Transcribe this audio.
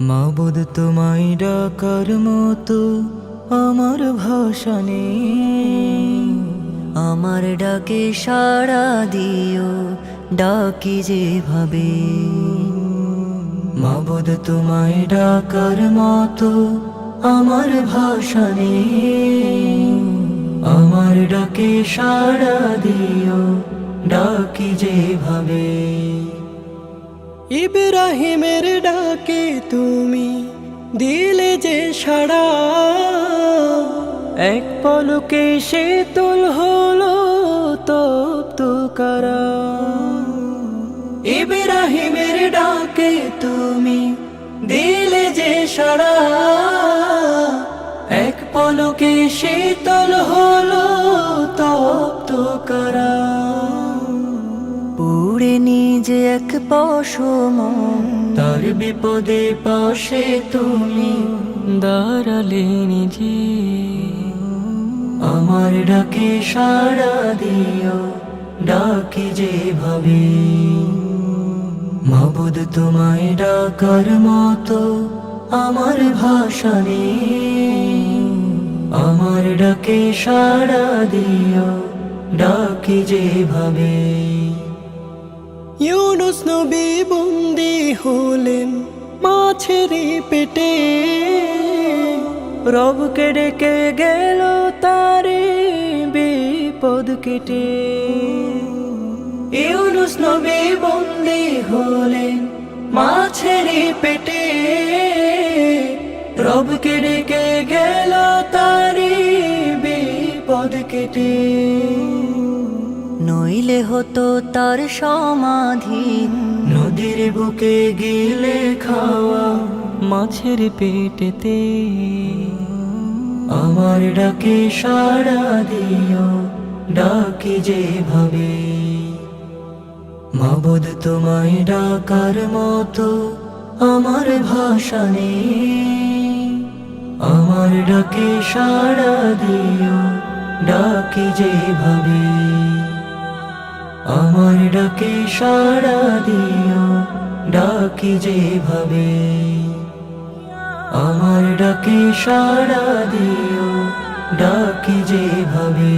মাবুদ তোমায় ডাকার মতো আমার ভাষা নেই। আমার ডাকে সাড়া দিও, ডাকি যেভাবে। মাবুদ তোমায় ডাকার মতো আমার ভাষা নেই। আমার ডাকে সাড়া দিও, ডাকি যেভাবে। ইব্রাহিমের ডাকে তুমি দিলে যে সাড়া, এক পলকে শীতল হলো তপ্ত কারা। ইব্রাহিমের ডাকে তুমি দিলে যে সাড়া, এক পলকে শীতল হলো তপ্ত কারা। পুড়ে নিজে এক পশম, তার বিপদে পাশে তুমি দাঁড়ালে নিজে। আমার ডাকে সাড়া দিও, ডাকি যেভাবে। মাবুদ তোমায় ডাকার মতো আমার ভাষা নেই। আমার ডাকে সাড়া দিও, ডাকি যেভাবে। ইউনুস নবী বন্দী হলেন মাছের পেটে, রবকে ডেকে গেল তারে বিপদ কেটে। ইউনুস নবী বন্দী হলেন মাছের পেটে, রবকে ডেকে গেল তারে বিপদ কেটে। নইলে হতো তার সমাধি নদীর বুকে গিলে খাওয়া মাছের পেটেতে। আমার ডাকে সাড়া দিও, ডাকি যেভাবে। মাবুদ তোমায় ডাকার মতো আমার ভাষা নেই। আমার ডাকে সাড়া দিও, ডাকি যেভাবে। আমার ডাকে সাড়া দিও, ডাকি যেভাবে। আমার ডাকে সাড়া দিও, ডাকি যেভাবে।